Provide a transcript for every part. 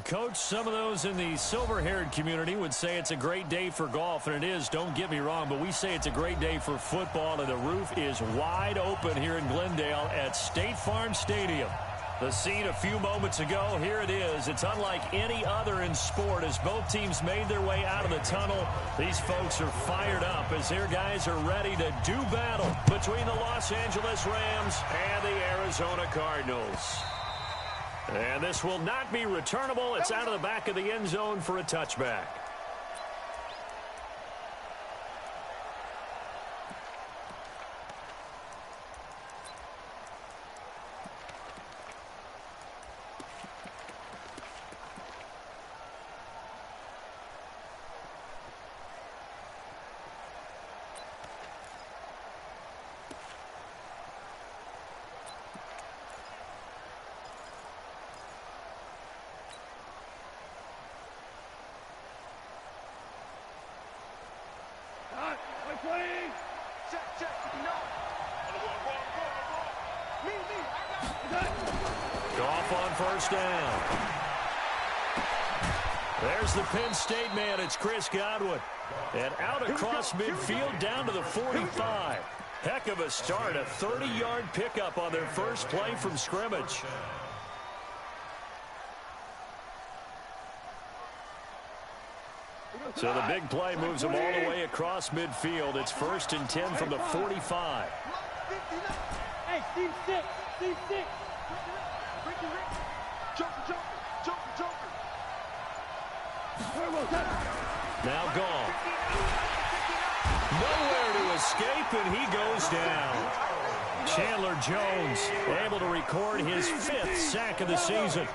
Coach, some of those in the silver-haired community would say it's a great day for golf, and it is, don't get me wrong, but we say it's a great day for football, and the roof is wide open here in Glendale at State Farm Stadium. The scene a few moments ago, here it is. It's unlike any other in sport as both teams made their way out of the tunnel. These folks are fired up as their guys are ready to do battle between the Los Angeles Rams and the Arizona Cardinals. And this will not be returnable. It's out of the back of the end zone for a touchback. Goff on first down. There's the Penn State man. It's Chris Godwin. And out across midfield down to the 45. Heck of a start. A 30-yard pickup on their first play from scrimmage. So the big play moves them all the way across midfield. It's 1st and 10 from the 45. Hey, Steve 6. Steve 6. Now Goff. Nowhere to escape, and he goes down. Chandler Jones able to record his 5th sack of the season.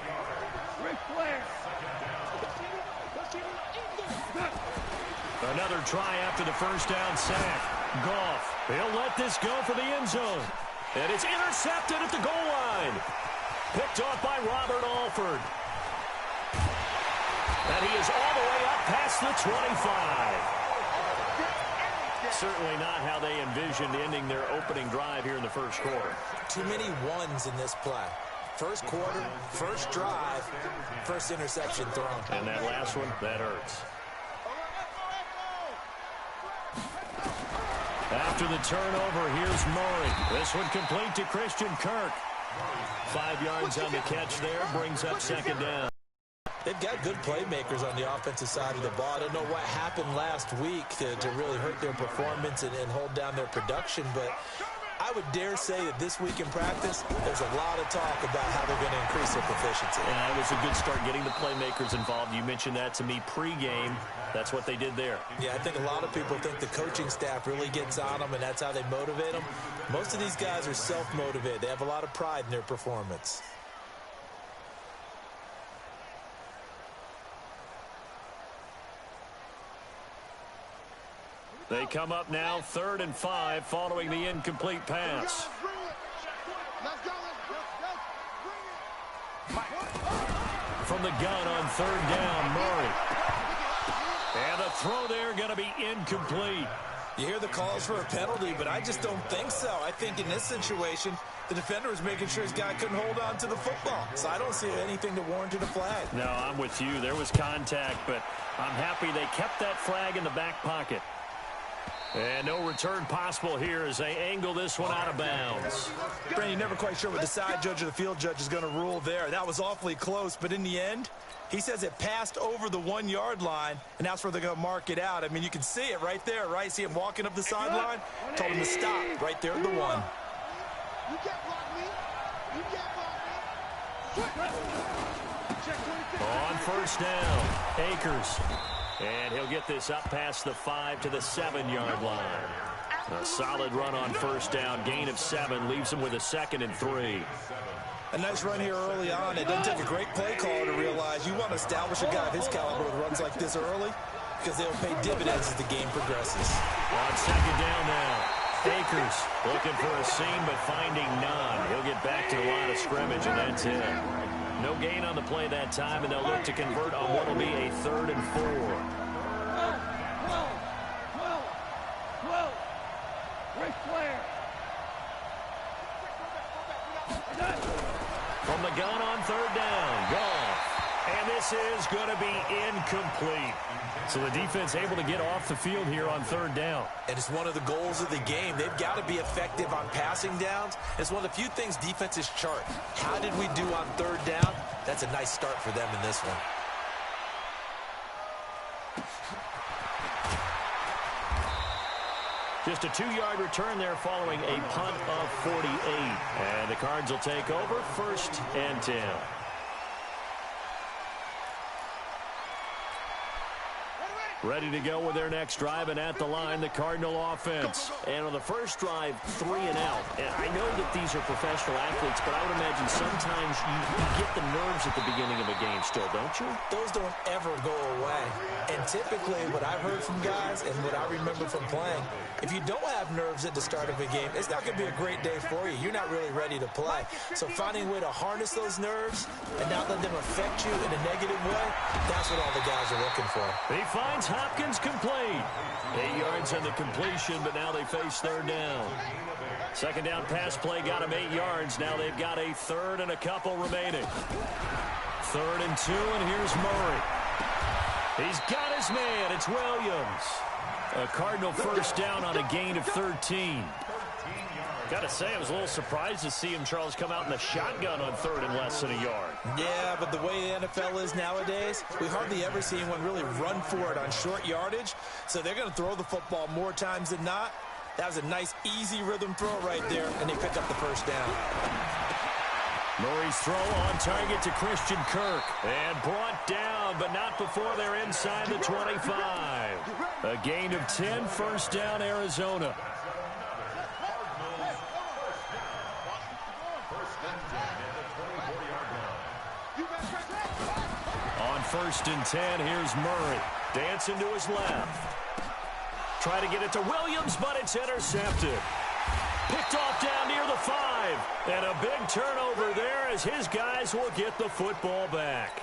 Another try after the first down sack. Goff, he'll let this go for the end zone. And it's intercepted at the goal line. Picked off by Robert Alford. And he is all the way up past the 25. Certainly not how they envisioned ending their opening drive here in the first quarter. Too many ones in this play. First quarter, first drive, first interception thrown. And that last one, that hurts. After the turnover, here's Murray. This one complete to Christian Kirk. 5 yards on the catch there, brings up second down. They've got good playmakers on the offensive side of the ball. I don't know what happened last week to really hurt their performance and hold down their production, but I would dare say that this week in practice, there's a lot of talk about how they're going to increase their proficiency. And it was a good start getting the playmakers involved. You mentioned that to me pregame. That's what they did there. Yeah, I think a lot of people think the coaching staff really gets on them, and that's how they motivate them. Most of these guys are self-motivated. They have a lot of pride in their performance. They come up now 3rd and 5 following the incomplete pass. From the gun on 3rd down, Murray. And the throw there going to be incomplete. You hear the calls for a penalty, but I just don't think so. I think in this situation, the defender was making sure his guy couldn't hold on to the football. So I don't see anything to warrant a flag. No, I'm with you. There was contact, but I'm happy they kept that flag in the back pocket. And no return possible here as they angle this one out of bounds. Brandon, you're never quite sure what the side judge or the field judge is going to rule there. That was awfully close, but in the end, he says it passed over the 1-yard line, and that's where they're going to mark it out. I mean, you can see it right there, right? See him walking up the sideline? Told him to stop right there at the 1. You can't block me. You can't block me. On first down, Akers. And he'll get this up past the 5 to the 7-yard line. A solid run on first down. Gain of 7 leaves him with a 2nd and 3. A nice run here early on. It doesn't take a great play caller to realize you want to establish a guy of his caliber with runs like this early because they'll pay dividends as the game progresses. On 2nd down now, Akers looking for a seam but finding none. He'll get back to the line of scrimmage, and that's it. No gain on the play that time, and they'll look to convert on what will be a 3rd and 4. From the gun on 3rd down, Goff. And this this is going to be incomplete. So the defense able to get off the field here on third down. And it's one of the goals of the game. They've got to be effective on passing downs. It's one of the few things defenses chart. How did we do on third down? That's a nice start for them in this one. Just a 2-yard return there following a punt of 48. And the Cards will take over 1st and 10. Ready to go with their next drive, and at the line, the Cardinal offense. And on the first drive, 3 and out. And I know that these are professional athletes, but I would imagine sometimes you get the nerves at the beginning of a game still, don't you? Those don't ever go away. And typically, what I've heard from guys and what I remember from playing, if you don't have nerves at the start of a game, it's not going to be a great day for you. You're not really ready to play. So finding a way to harness those nerves and not let them affect you in a negative way, that's what all the guys are looking for. He finds Hopkins complete. 8 yards on the completion, but now they face third down. Second down pass play got him 8 yards. Now they've got a third and a couple remaining. 3rd and 2, and here's Murray. He's got his man. It's Williams. A Cardinal first down on a gain of 13. Got to say, I was a little surprised to see him, Charles, come out in the shotgun on 3rd and less than a yard. Yeah, but the way the NFL is nowadays, we hardly ever see anyone really run for it on short yardage. So they're going to throw the football more times than not. That was a nice, easy rhythm throw right there, and they pick up the first down. Murray's throw on target to Christian Kirk. And brought down, but not before they're inside the 25. A gain of 10, first down, Arizona. On 1st and 10, here's Murray. Dancing to his left. Try to get it to Williams, but it's intercepted. Picked off down near the 5. And a big turnover there as his guys will get the football back.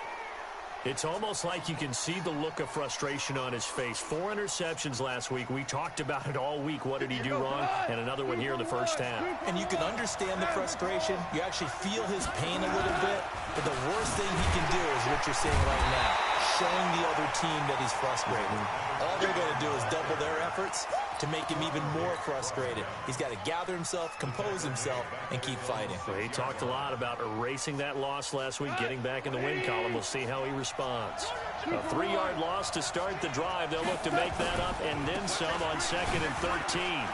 It's almost like you can see the look of frustration on his face. 4 interceptions last week. We talked about it all week. What did he do wrong? And another one here in the first half. And you can understand the frustration. You actually feel his pain a little bit. But the worst thing he can do is what you're seeing right now, showing the other team that he's frustrated. All they're going to do is double their efforts to make him even more frustrated. He's got to gather himself, compose himself, and keep fighting. Well, he talked a lot about erasing that loss last week, getting back in the win column. We'll see how he responds. A 3-yard loss to start the drive. They'll look to make that up and then some on 2nd and 13.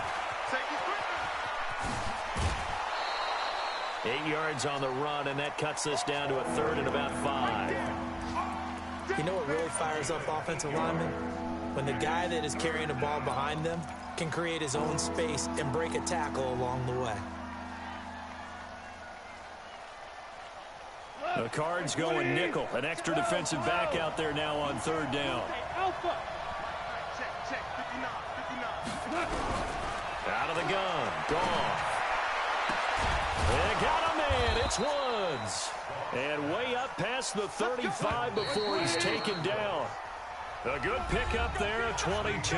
8 yards on the run, and that cuts this down to a 3rd and about 5. You know what really fires up offensive linemen? When the guy that is carrying the ball behind them can create his own space and break a tackle along the way. The Cards going nickel. An extra defensive back out there now on 3rd down. Out of the gun. Gone. They got a man. It's Woods. And way up past the 35 before he's taken down. A good pickup there of 22.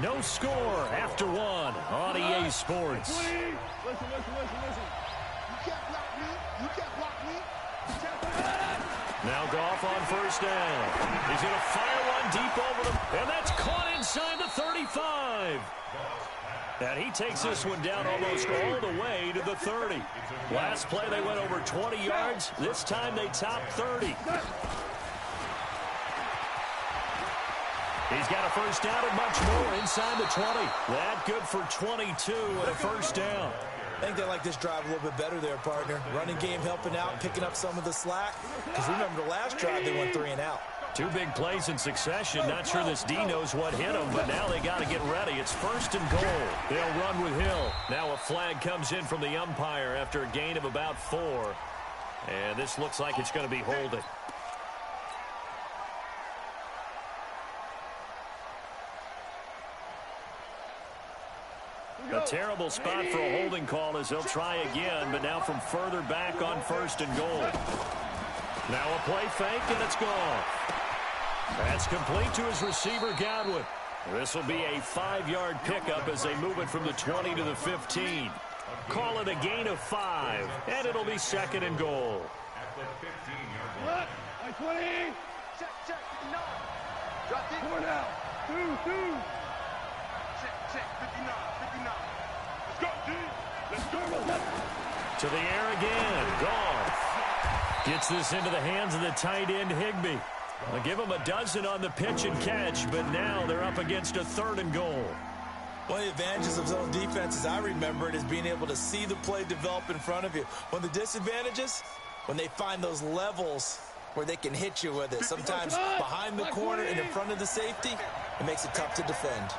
No score after 1 on EA Sports. Listen. You can't block me. You can't block me. Now Goff on first down. He's going to fire one deep over them. And that's caught inside the 35. And he takes this one down almost all the way to the 30. Last play they went over 20 yards. This time they topped 30. He's got a first down and much more inside the 20. That good for 22 and a first down. I think they like this drive a little bit better there, partner. Running game helping out, picking up some of the slack. Because remember the last drive they went 3 and out. 2 big plays in succession. Not sure this D knows what hit him, but now they got to get ready. It's 1st and goal. They'll run with Hill. Now a flag comes in from the umpire after a gain of about 4. And this looks like it's going to be holding. A terrible spot for a holding call as they'll try again, but now from further back on 1st and goal. Now a play fake, and it's gone. That's complete to his receiver, Godwin. This will be a 5-yard pickup as they move it from the 20 to the 15. Call it a gain of 5, and it'll be 2nd and goal. Like 20. Check, 59. Drop it. 4 now. 2. Check, 59. Let's go, G. Let's go. To the air again. Gone. Gets this into the hands of the tight end, Higbee. They'll give him a dozen on the pitch and catch, but now they're up against a 3rd and goal. One of the advantages of zone defense, as I remember it, is being able to see the play develop in front of you. One of the disadvantages, when they find those levels where they can hit you with it. Sometimes behind the corner and in front of the safety, it makes it tough to defend.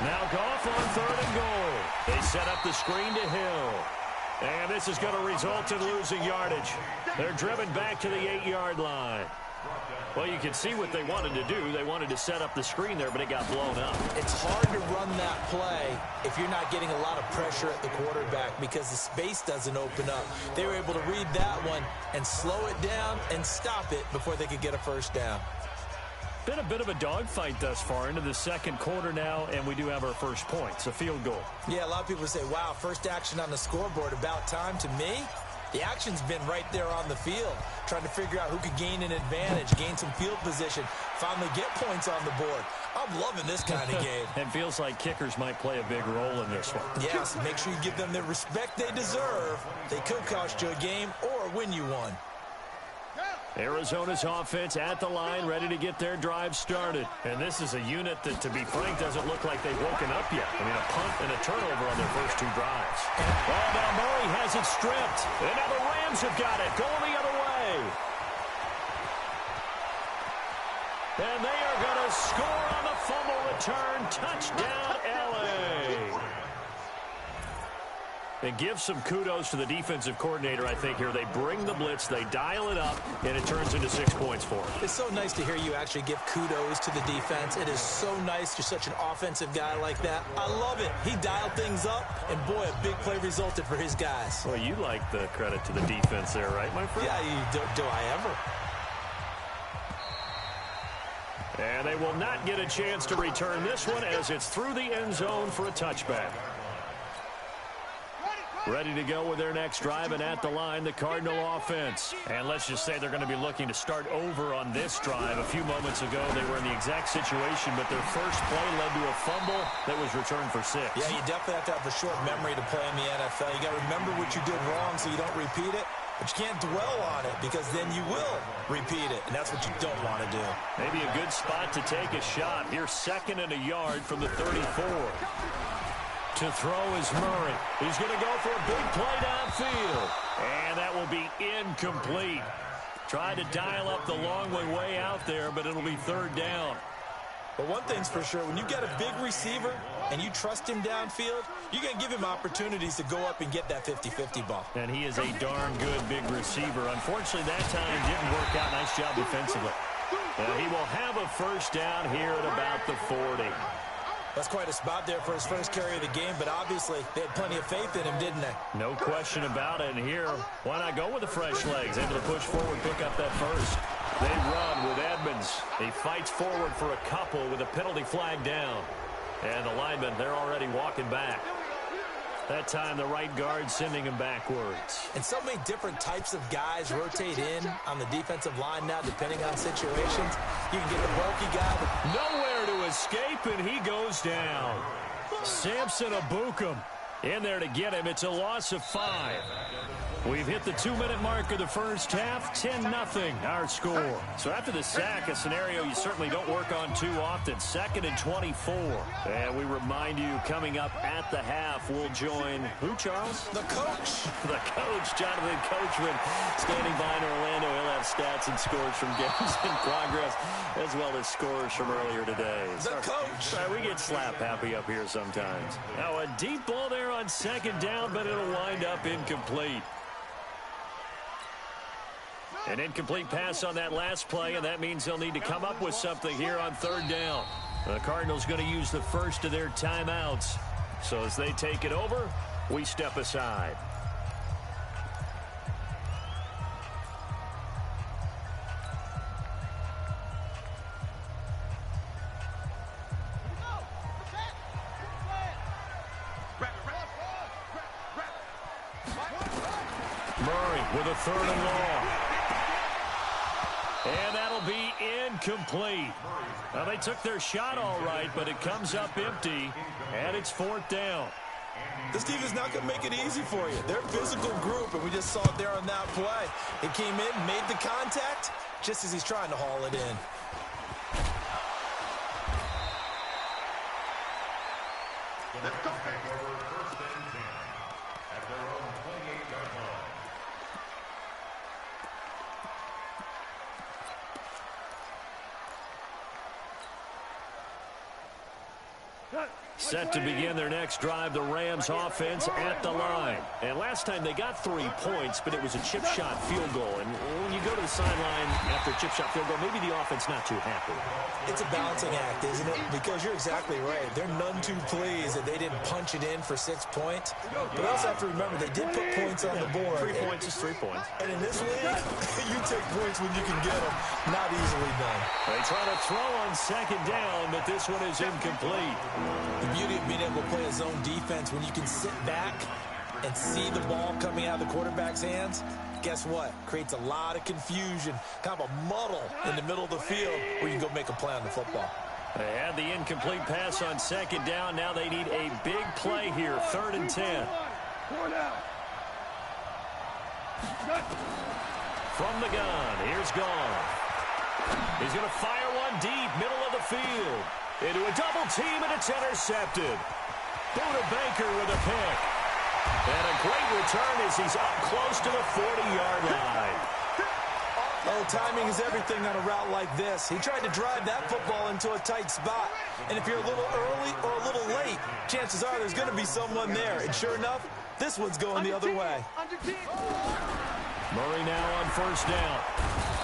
Now Goff on 3rd and goal. They set up the screen to Hill. And this is going to result in losing yardage. They're driven back to the 8-yard line. Well, you can see what they wanted to do. They wanted to set up the screen there, but it got blown up. It's hard to run that play if you're not getting a lot of pressure at the quarterback because the space doesn't open up. They were able to read that one and slow it down and stop it before they could get a first down. Been a bit of a dogfight thus far into the 2nd quarter now, and we do have our first point. It's a field goal. Yeah, a lot of people say, wow, first action on the scoreboard, about time. To me, the action's been right there on the field, trying to figure out who could gain an advantage, gain some field position, finally get points on the board. I'm loving this kind of game. It feels like kickers might play a big role in this one. Yes, make sure you give them the respect they deserve. They could cost you a game or win you one. Arizona's offense at the line, ready to get their drive started. And this is a unit that, to be frank, doesn't look like they've woken up yet. I mean, a punt and a turnover on their first 2 drives. Oh, now Murray has it stripped. And now the Rams have got it, going the other way. And they are going to score on the fumble return. Touchdown, L.A. And give some kudos to the defensive coordinator, I think, here. They bring the blitz, they dial it up, and it turns into 6 points for them. It's so nice to hear you actually give kudos to the defense. It is so nice. You're such an offensive guy like that. I love it. He dialed things up, and boy, a big play resulted for his guys. Well, you like the credit to the defense there, right, my friend? Yeah, do I ever? And they will not get a chance to return this one as it's through the end zone for a touchback. Ready to go with their next drive, and at the line, the Cardinal offense. And let's just say they're going to be looking to start over on this drive. A few moments ago, they were in the exact situation, but their first play led to a fumble that was returned for 6. Yeah, you definitely have to have a short memory to play in the NFL. You got to remember what you did wrong so you don't repeat it. But you can't dwell on it because then you will repeat it, and that's what you don't want to do. Maybe a good spot to take a shot. Here's 2nd and a yard from the 34. To throw is Murray. He's going to go for a big play downfield. And that will be incomplete. Tried to dial up the long one way out there, but it'll be 3rd down. But one thing's for sure, when you got a big receiver and you trust him downfield, you're going to give him opportunities to go up and get that 50-50 ball. And he is a darn good big receiver. Unfortunately, that time didn't work out. Nice job defensively. He will have a first down here at about the 40. That's quite a spot there for his first carry of the game, but obviously they had plenty of faith in him, didn't they? No question about it. And here, why not go with the fresh legs? Able to push forward, pick up that first. They run with Edmonds. He fights forward for a couple with a penalty flag down. And the linemen, they're already walking back. That time, the right guard sending him backwards. And so many different types of guys rotate in on the defensive line now, depending on situations. You can get the bulky guy. Nowhere to escape, and he goes down. Samson Abukum in there to get him. It's a loss of 5. We've hit the 2-minute mark of the first half, 10-0 our score. So after the sack, a scenario you certainly don't work on too often, 2nd and 24. And we remind you, coming up at the half, we'll join who, Charles? The coach. The coach, Jonathan Coachman, standing by in Orlando. He'll have stats and scores from games in progress, as well as scores from earlier today. The coach. Sorry, we get slap happy up here sometimes. Now a deep ball there on 2nd down, but it'll wind up incomplete. An incomplete pass on that last play, and that means they'll need to come up with something here on 3rd down. The Cardinals going to use the first of their timeouts. So as they take it over, we step aside. Murray with a 3rd and long. And that'll be incomplete. Now, they took their shot all right, but it comes up empty, and it's 4th down. This team is not going to make it easy for you. They're a physical group, and we just saw it there on that play. It came in, made the contact, just as he's trying to haul it in. Let's go, baby. Set to begin their next drive, the Rams offense at the line. And last time they got 3 points, but it was a chip shot field goal. And when you go to the sideline after a chip shot field goal, maybe the offense not too happy. It's a balancing act, isn't it? Because you're exactly right. They're none too pleased that they didn't punch it in for 6 points. But also have to remember, they did put points on the board. 3 points is 3 points. And in this league, you take points when you can get them. Not easily done. They try to throw on 2nd down, but this one is incomplete. The beauty of being able to play a zone defense, when you can sit back and see the ball coming out of the quarterback's hands, guess what? Creates a lot of confusion, kind of a muddle in the middle of the field where you can go make a play on the football. They had the incomplete pass on 2nd down. Now they need a big play here, 3rd and 10. From the gun, here's Goff. He's going to fire one deep, middle of the field. Into a double team, and it's intercepted. Buda Baker with a pick. And a great return as he's up close to the 40-yard line. Oh, timing is everything on a route like this. He tried to drive that football into a tight spot. And if you're a little early or a little late, chances are there's going to be someone there. And sure enough, this one's going the other way. Murray now on 1st down.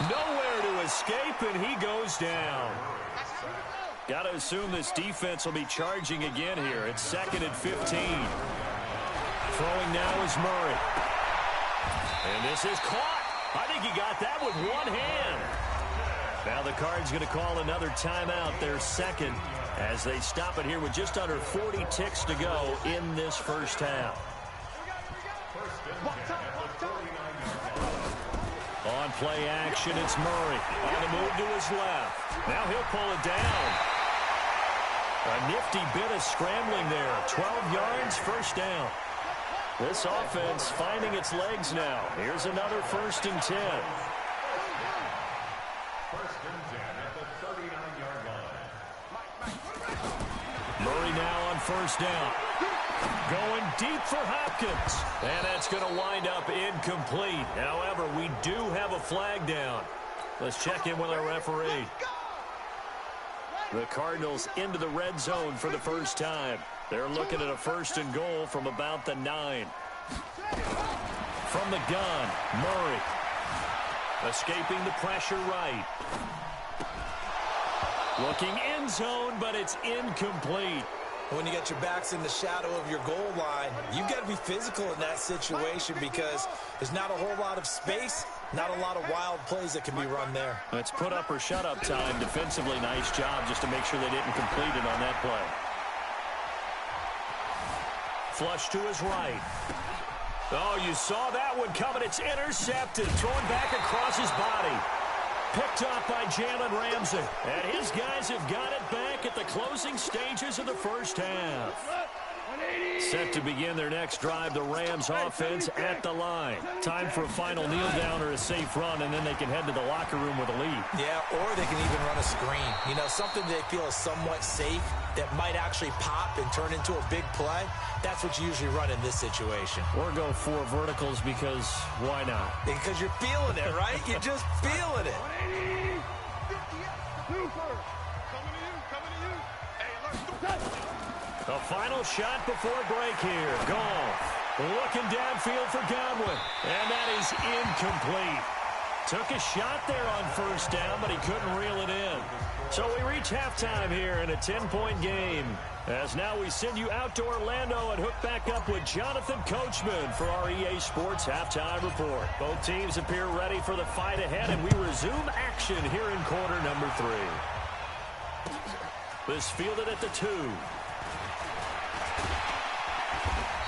Nowhere to escape, and he goes down. Got to assume this defense will be charging again here. It's 2nd and 15. Throwing now is Murray. And this is caught. I think he got that with one hand. Now the Cards going to call another timeout, their 2nd, as they stop it here with just under 40 ticks to go in this first half. On play action, it's Murray. On the move to his left. Now he'll pull it down. A nifty bit of scrambling there. 12 yards, 1st down. This offense finding its legs now. Here's another 1st and 10. 1st and 10 at the 39-yard line. Murray now on 1st down. Going deep for Hopkins. And that's going to wind up incomplete. However, we do have a flag down. Let's check in with our referee. The Cardinals into the red zone for the first time. They're looking at a 1st and goal from about the 9. From the gun, Murray. Escaping the pressure right. Looking end zone, but it's incomplete. When you get your backs in the shadow of your goal line, you've got to be physical in that situation because there's not a whole lot of space, not a lot of wild plays that can be run there. It's put up or shut up time. Defensively, nice job just to make sure they didn't complete it on that play. Flush to his right. Oh, you saw that one coming. It's intercepted. Thrown back across his body. Picked off by Jalen Ramsey. And his guys have got it back at the closing stages of the first half. Set to begin their next drive, the Rams offense at the line. Time for a final kneel down or a safe run, and then they can head to the locker room with a lead. Yeah, or they can even run a screen. You know, something they feel is somewhat safe that might actually pop and turn into a big play. That's what you usually run in this situation. Or go 4 verticals because why not? Because you're feeling it, right? You're just feeling it. The final shot before break here. Goff looking downfield for Godwin. And that is incomplete. Took a shot there on 1st down, but he couldn't reel it in. So we reach halftime here in a 10-point game. As now we send you out to Orlando and hook back up with Jonathan Coachman for our EA Sports Halftime Report. Both teams appear ready for the fight ahead, and we resume action here in quarter number 3. This fielded at the 2.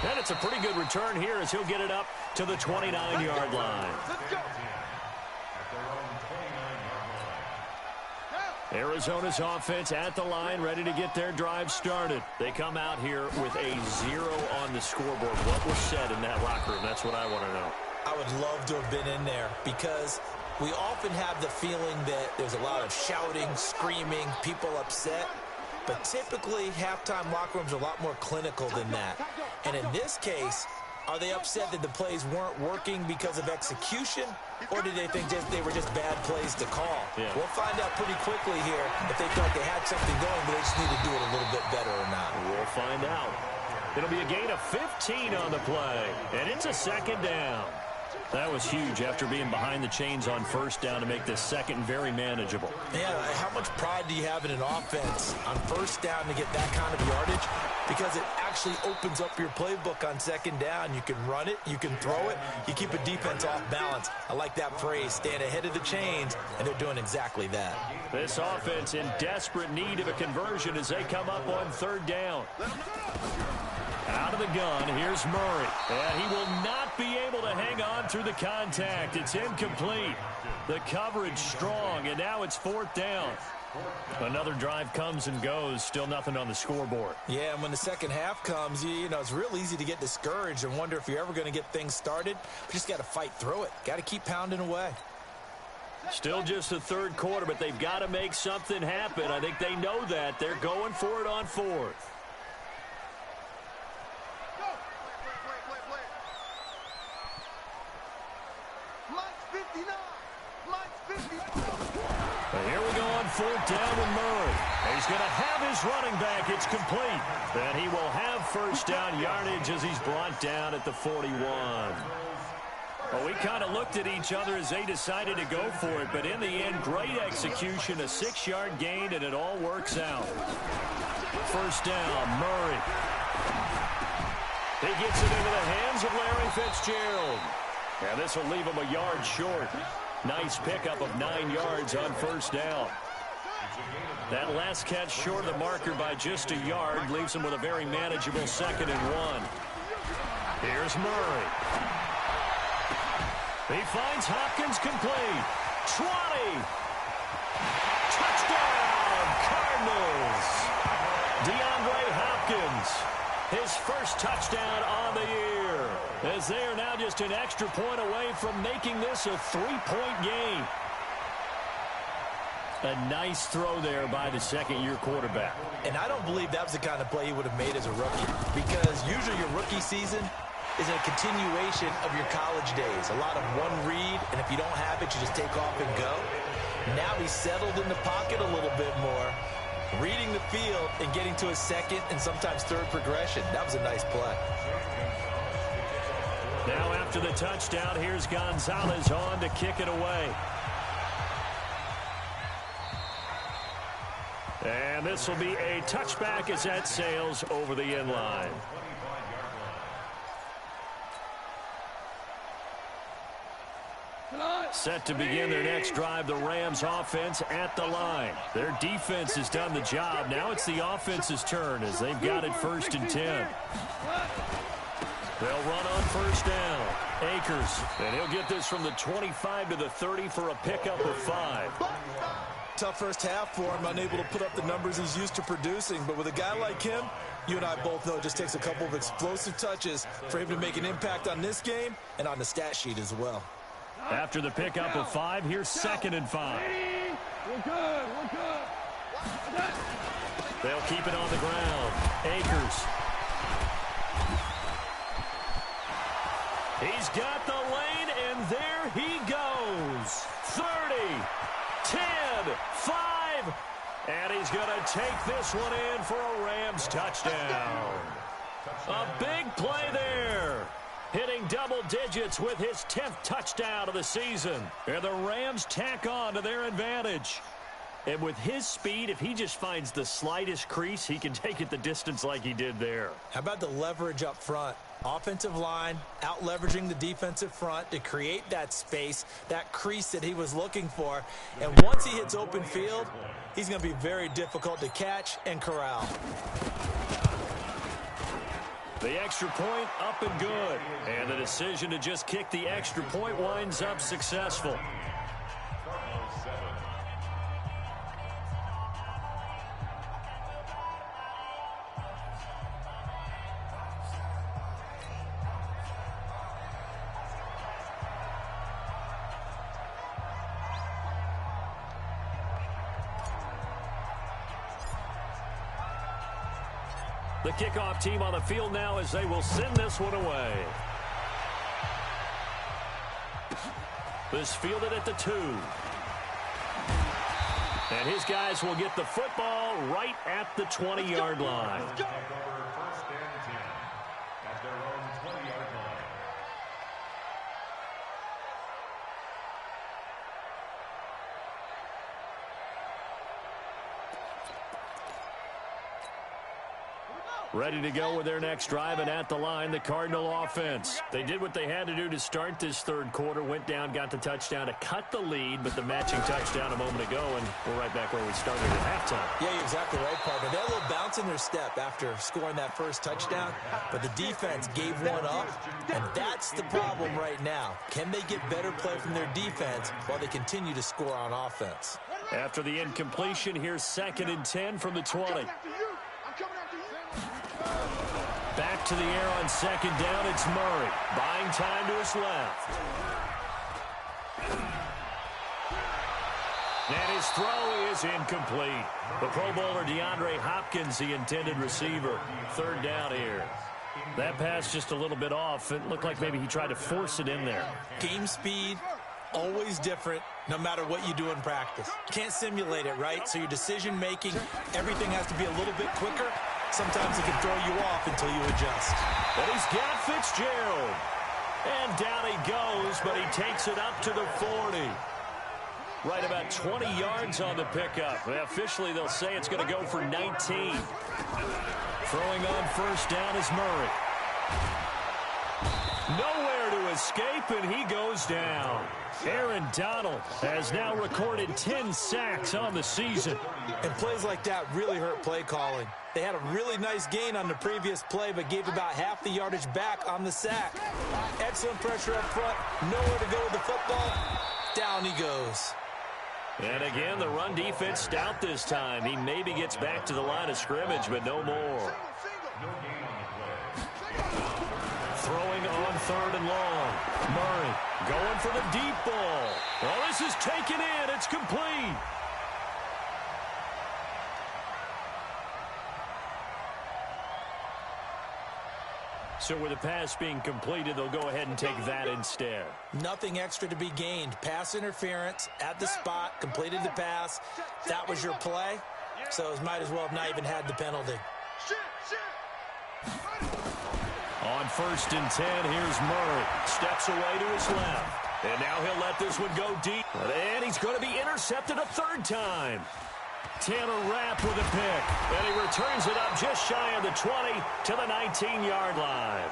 And it's a pretty good return here as he'll get it up to the 29-yard line. Arizona's offense at the line, ready to get their drive started. They come out here with a 0 on the scoreboard. What was said in that locker room? That's what I want to know. I would love to have been in there because we often have the feeling that there's a lot of shouting, screaming, people upset. But typically, halftime locker rooms are a lot more clinical than that. And in this case, are they upset that the plays weren't working because of execution? Or did they think they were just bad plays to call? Yeah. We'll find out pretty quickly here if they thought they had something going, but they just need to do it a little bit better or not. We'll find out. It'll be a gain of 15 on the play, and it's a second down. That was huge after being behind the chains on first down to make this second very manageable. Yeah, how much pride do you have in an offense on first down to get that kind of yardage? Because it actually opens up your playbook on second down. You can run it, you can throw it, you keep a defense off balance. I like that phrase, stand ahead of the chains, and they're doing exactly that. This offense in desperate need of a conversion as they come up on third down. Out of the gun, here's Murray. And he will not be able to hang on through the contact. It's incomplete. The coverage strong, and now it's fourth down. Another drive comes and goes. Still nothing on the scoreboard. Yeah, and when the second half comes, you know, it's real easy to get discouraged and wonder if you're ever going to get things started. You just got to fight through it. Got to keep pounding away. Still just the third quarter, but they've got to make something happen. I think they know that. They're going for it on fourth. Here we go on fourth down with Murray. He's going to have his running back. It's complete. And he will have first down yardage as he's brought down at the 41. Well, we kind of looked at each other as they decided to go for it. But in the end, great execution, a 6-yard gain, and it all works out. First down, Murray. He gets it into the hands of Larry Fitzgerald. And this will leave him a yard short. Nice pickup of 9 yards on first down. That last catch short of the marker by just a yard leaves him with a very manageable 2nd and 1. Here's Murray. He finds Hopkins complete. 20. Touchdown, Cardinals. DeAndre Hopkins. His first touchdown on the year. As they are now just an extra point away from making this a 3-point game. A nice throw there by the second-year quarterback. And I don't believe that was the kind of play he would have made as a rookie. Because usually your rookie season is a continuation of your college days. A lot of one read, and if you don't have it, you just take off and go. Now he's settled in the pocket a little bit more, reading the field and getting to a second and sometimes third progression. That was a nice play. Now after the touchdown, here's Gonzalez on to kick it away. And this will be a touchback as that sails over the end line. Set to begin their next drive, the Rams offense at the line. Their defense has done the job. Now it's the offense's turn as they've got it 1st and 10. They'll run on first down. Akers, and he'll get this from the 25 to the 30 for a pickup of 5. Tough first half for him, unable to put up the numbers he's used to producing. But with a guy like him, you and I both know it just takes a couple of explosive touches for him to make an impact on this game and on the stat sheet as well. After the pickup of 5, here's 2nd and 5. We're good. We're good. They'll keep it on the ground. Akers. He's got the lane, and there he goes. 30, 10, 5, and he's going to take this one in for a Rams touchdown. A big play there. Hitting double digits with his 10th touchdown of the season. And the Rams tack on to their advantage. And with his speed, if he just finds the slightest crease, he can take it the distance like he did there. How about the leverage up front? Offensive line out leveraging the defensive front to create that space, that crease that he was looking for. And once he hits open field, he's going to be very difficult to catch and corral. The extra point up and good. And the decision to just kick the extra point winds up successful. The kickoff team on the field now as they will send this one away. This fielded at the 2. And his guys will get the football right at the 20-yard line. First and 10 at their own 20-yard line. Ready to go with their next drive, and at the line, the Cardinal offense. They did what they had to do to start this third quarter, went down, got the touchdown to cut the lead, but the matching touchdown a moment ago, and we're right back where we started at halftime. Yeah, you're exactly right, partner. They had a little bounce in their step after scoring that first touchdown, but the defense gave one up, and that's the problem right now. Can they get better play from their defense while they continue to score on offense? After the incompletion, here's 2nd and 10 from the 20. Back to the air on 2nd down, it's Murray. Buying time to his left. And his throw is incomplete. The Pro Bowler DeAndre Hopkins, the intended receiver. 3rd down here. That pass just a little bit off. It looked like maybe he tried to force it in there. Game speed, always different, no matter what you do in practice. You can't simulate it, right? So your decision-making, everything has to be a little bit quicker. Sometimes it can throw you off until you adjust. But he's got Fitzgerald. And down he goes, but he takes it up to the 40. Right about 20 yards on the pickup. Officially, they'll say it's going to go for 19. Throwing on 1st down is Murray. Nowhere to escape, and he goes down. Aaron Donald has now recorded 10 sacks on the season. And plays like that really hurt play calling. They had a really nice gain on the previous play, but gave about half the yardage back on the sack. Excellent pressure up front. Nowhere to go with the football. Down he goes. And again, the run defense stout this time. He maybe gets back to the line of scrimmage, but no more. Throwing on 3rd and long. Murray going for the deep ball. Well, this is taken in. It's complete. So with the pass being completed, they'll go ahead and take that instead. Nothing extra to be gained. Pass interference at the spot, completed the pass. That was your play, so it might as well have not even had the penalty. On 1st and 10, here's Murray. Steps away to his left. And now he'll let this one go deep. And he's going to be intercepted a 3rd time. Tanner Rapp with a pick. And he returns it up just shy of the 20 to the 19-yard line.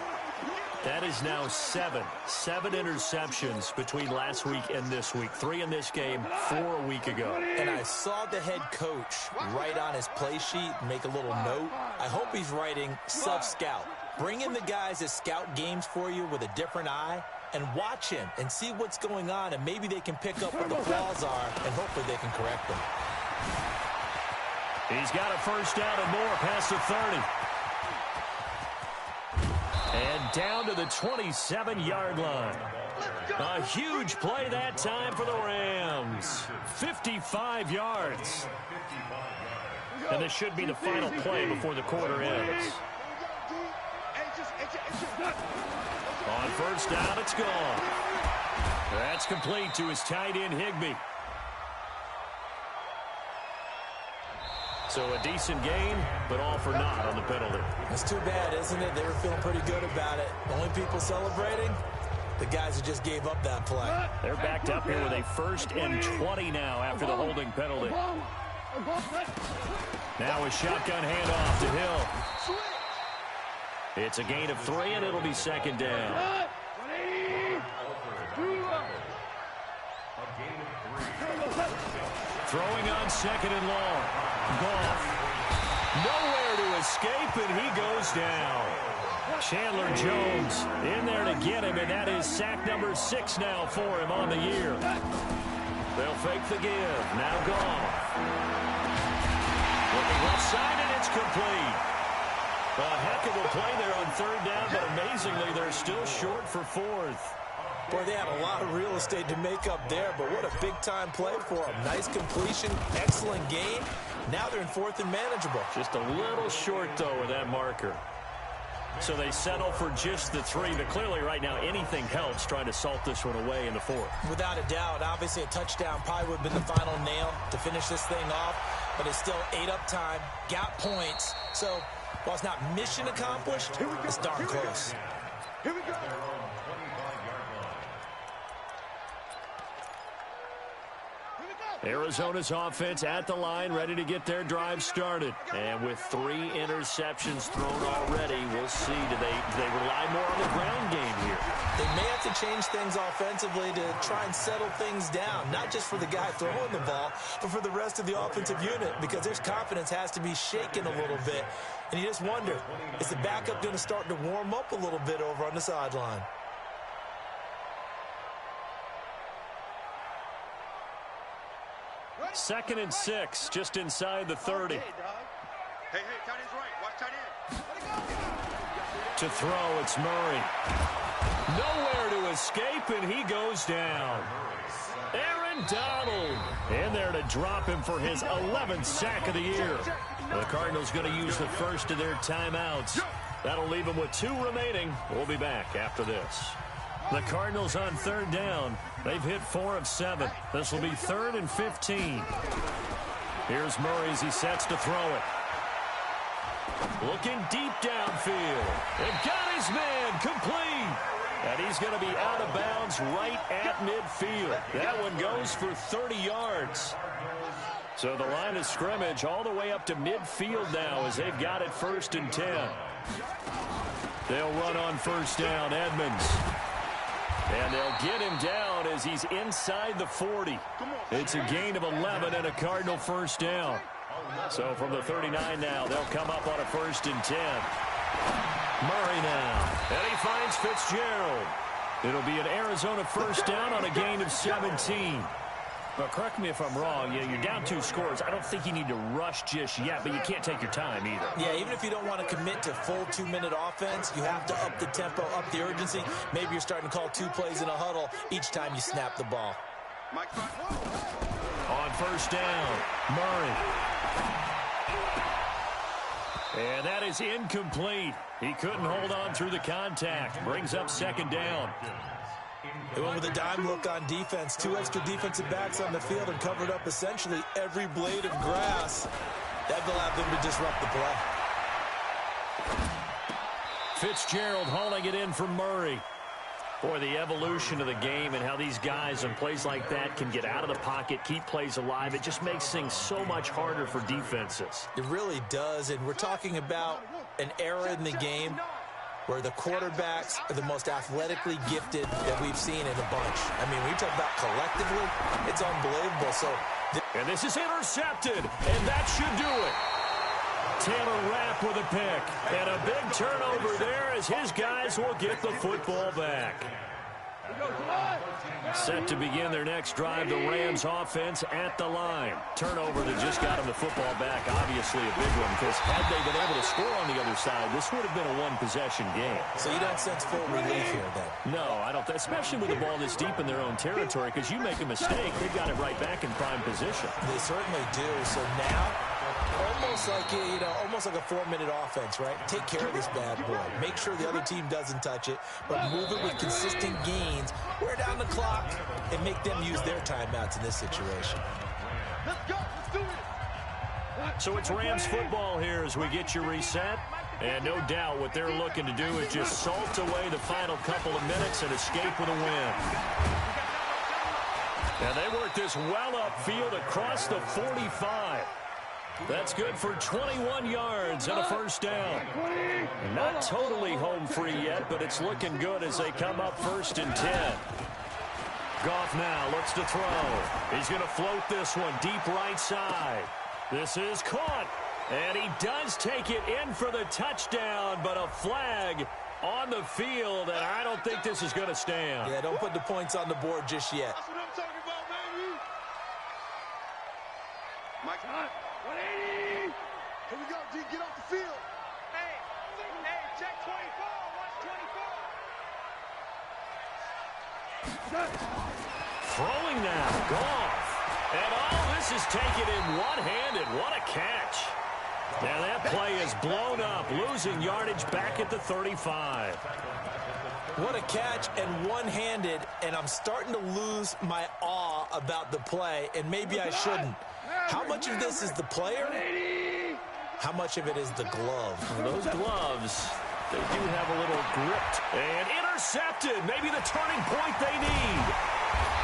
That is now 7 interceptions between last week and this week. 3 in this game, 4 a week ago. And I saw the head coach write on his play sheet, make a little note. I hope he's writing sub-scout. Bring in the guys that scout games for you with a different eye and watch him and see what's going on, and maybe they can pick up what the flaws are, and hopefully they can correct them. He's got a 1st down and more past the 30. And down to the 27-yard line. A huge play that time for the Rams. 55 yards. And this should be the final play before the quarter ends. On 1st down, it's gone. That's complete to his tight end, Higbee. So a decent gain, but all for naught on the penalty. It's too bad, isn't it? They were feeling pretty good about it. Only people celebrating, the guys who just gave up that play. They're backed up here with a 1st and 20 now after the holding penalty. Now a shotgun handoff to Hill. It's a gain of 3, and it'll be 2nd down. Throwing on 2nd and long. Goff. Nowhere to escape, and he goes down. Chandler Jones in there to get him, and that is sack number 6 now for him on the year. They'll fake the give. Now Goff. Looking left side, and it's complete. A heck of a play there on 3rd down, but amazingly, they're still short for 4th. Boy, they had a lot of real estate to make up there, but what a big-time play for them. Nice completion, excellent game. Now they're in 4th and manageable. Just a little short, though, with that marker. So they settle for just the 3, but clearly right now anything helps trying to salt this one away in the 4th. Without a doubt, obviously a touchdown probably would have been the final nail to finish this thing off, but it's still 8 up time, got points. So while it's not mission accomplished, it's darn close. Here we go. Arizona's offense at the line, ready to get their drive started. And with 3 interceptions thrown already, we'll see. Do they rely more on the ground game here? They may have to change things offensively to try and settle things down, not just for the guy throwing the ball, but for the rest of the offensive unit, because their confidence has to be shaken a little bit. And you just wonder, is the backup going to start to warm up a little bit over on the sideline? Second and 6, just inside the 30. Hey, tight end's right. Watch tight end. To throw, it's Murray. Nowhere to escape, and he goes down. Aaron Donald in there to drop him for his 11th sack of the year. The Cardinals going to use the first of their timeouts. That'll leave them with 2 remaining. We'll be back after this. The Cardinals on 3rd down. They've hit 4 of 7. This will be 3rd and 15. Here's Murray as he sets to throw it. Looking deep downfield. And got his man complete. And he's going to be out of bounds right at midfield. That one goes for 30 yards. So the line of scrimmage all the way up to midfield now as they've got it 1st and 10. They'll run on 1st down, Edmonds. And they'll get him down as he's inside the 40. It's a gain of 11 and a Cardinal 1st down. So from the 39 now, they'll come up on a 1st and 10. Murray now. And he finds Fitzgerald. It'll be an Arizona 1st down on a gain of 17. But correct me if I'm wrong, you're down 2 scores. I don't think you need to rush just yet, but you can't take your time either. Yeah, even if you don't want to commit to full 2-minute offense, you have to up the tempo, up the urgency. Maybe you're starting to call 2 plays in a huddle each time you snap the ball. On 1st down, Murray. And that is incomplete. He couldn't hold on through the contact. Brings up 2nd down. They went with a dime look on defense. 2 extra defensive backs on the field and covered up essentially every blade of grass. That will allow them to disrupt the play. Fitzgerald hauling it in for Murray. Boy, the evolution of the game and how these guys on plays like that can get out of the pocket, keep plays alive, it just makes things so much harder for defenses. It really does, and we're talking about an era in the game where the quarterbacks are the most athletically gifted that we've seen in a bunch. I mean, when you talk about collectively, it's unbelievable. And this is intercepted, and that should do it. Taylor Rapp with a pick, and a big turnover there as his guys will get the football back. Set to begin their next drive, the Rams offense at the line. Turnover that just got them the football back, obviously a big one, because had they been able to score on the other side, this would have been a 1-possession game. So you don't sense full relief here, then? No, I don't, especially with the ball this deep in their own territory, because you make a mistake, they've got it right back in prime position. They certainly do. So now, almost like a 4-minute offense, right? Take care of this bad boy. Make sure the other team doesn't touch it, but move it with consistent gains. Wear down the clock and make them use their timeouts in this situation. Let's go. Let's do it. So it's Rams football here as we get you reset. And no doubt what they're looking to do is just salt away the final couple of minutes and escape with a win. And they work this well upfield across the 45. That's good for 21 yards and a 1st down. Not totally home free yet, but it's looking good as they come up 1st and 10. Goff now looks to throw. He's going to float this one deep right side. This is caught. And he does take it in for the touchdown, but a flag on the field, and I don't think this is going to stand. Yeah, don't put the points on the board just yet. That's what I'm talking about, baby. Mike, 180. Here we go, G. Get off the field. Hey, check 24. Watch 24. Throwing now, Goff. And this is taken in one-handed. What a catch. Now that play is blown up, losing yardage back at the 35. What a catch and one-handed, and I'm starting to lose my awe about the play, and maybe I shouldn't. How much of this is the player? How much of it is the glove? Well, those gloves, they do have a little grip. And intercepted, maybe the turning point they need.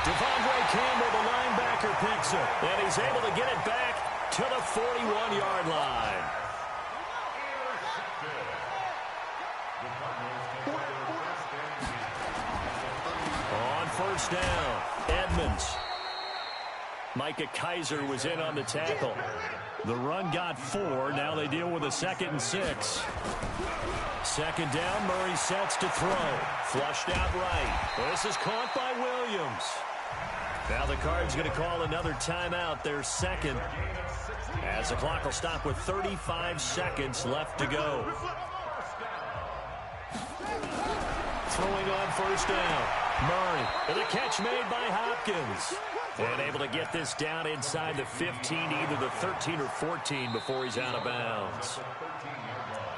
Devondre Campbell, the linebacker, picks it, and he's able to get it back to the 41-yard line. On first down, Edmonds. Micah Kaiser was in on the tackle. The run got 4. Now they deal with a 2nd and 6. Second down, Murray sets to throw. Flushed out right. This is caught by Williams. Now the Cards going to call another timeout, their second, as the clock will stop with 35 seconds left to go. Throwing on first down. Murray, and a catch made by Hopkins. And able to get this down inside the 15, either the 13 or 14 before he's out of bounds.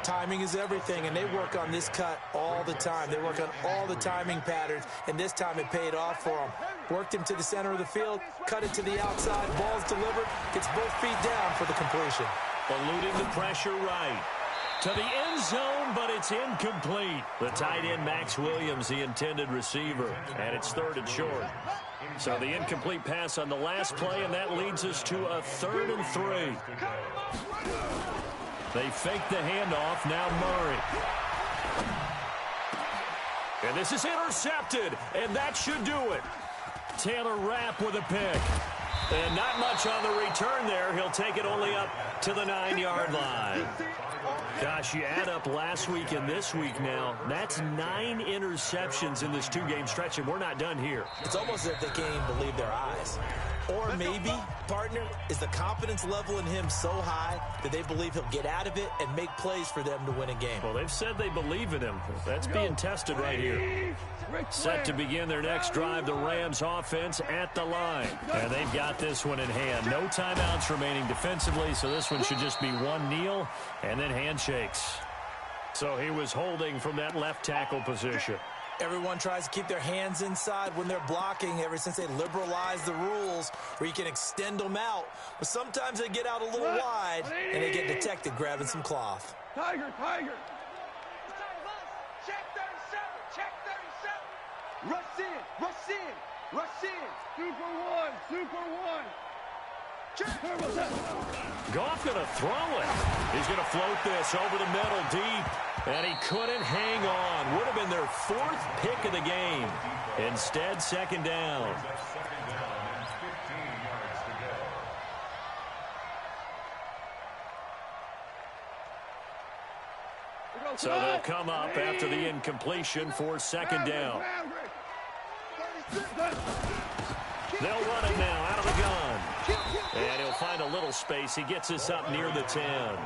Timing is everything, and they work on this cut all the time. They work on all the timing patterns, and this time it paid off for them. Worked him to the center of the field, cut it to the outside, ball's delivered, gets both feet down for the completion. Eluding the pressure right. To the end zone, but it's incomplete. The tight end, Max Williams, the intended receiver, and it's 3rd and short. So the incomplete pass on the last play, and that leads us to a 3rd and 3. They fake the handoff, now Murray. And this is intercepted, and that should do it. Taylor Rapp with a pick. And not much on the return there. He'll take it only up to the 9-yard line. Gosh, you add up last week and this week now, that's 9 interceptions in this 2-game stretch, and we're not done here. It's almost as if they can't even believe their eyes. Or maybe, partner, is the confidence level in him so high that they believe he'll get out of it and make plays for them to win a game. Well, they've said they believe in him. That's being tested right here. Set to begin their next drive, the Rams offense at the line. And they've got this one in hand. No timeouts remaining defensively, so this one should just be one kneel and then handshakes. So he was holding from that left tackle position. Everyone tries to keep their hands inside when they're blocking ever since they liberalized the rules where you can extend them out. But sometimes they get out a little wide and they get detected grabbing some cloth. Tiger. Check 37. Rush in. Super one. Goff going to throw it. He's going to float this over the middle deep. And he couldn't hang on. Would have been their 4th pick of the game. Instead, 2nd down. So they'll come up after the incompletion for 2nd down. They'll run it now out of the gun. And he'll find a little space. He gets us up near the 10.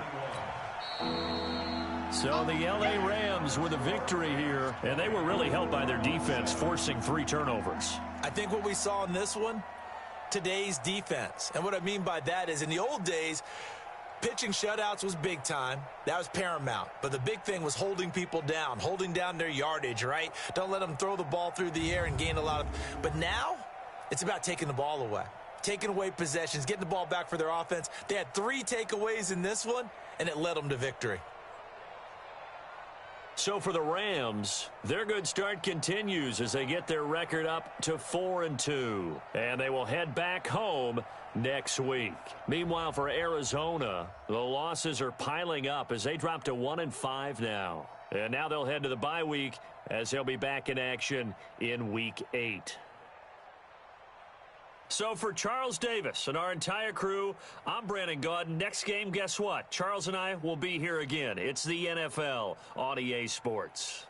So the L.A. Rams were the victory here, and they were really helped by their defense, forcing 3 turnovers. I think what we saw in this one, today's defense. And what I mean by that is in the old days, pitching shutouts was big time. That was paramount. But the big thing was holding people down, holding down their yardage, right? Don't let them throw the ball through the air and gain a lot of... But now, it's about taking the ball away. Taking away possessions, getting the ball back for their offense. They had 3 takeaways in this one, and it led them to victory. So for the Rams, their good start continues as they get their record up to 4-2. And they will head back home next week. Meanwhile, for Arizona, the losses are piling up as they drop to 1-5 now. And now they'll head to the bye week as they'll be back in action in Week 8. So for Charles Davis and our entire crew, I'm Brandon Gaudin. Next game, guess what? Charles and I will be here again. It's the NFL on EA Sports.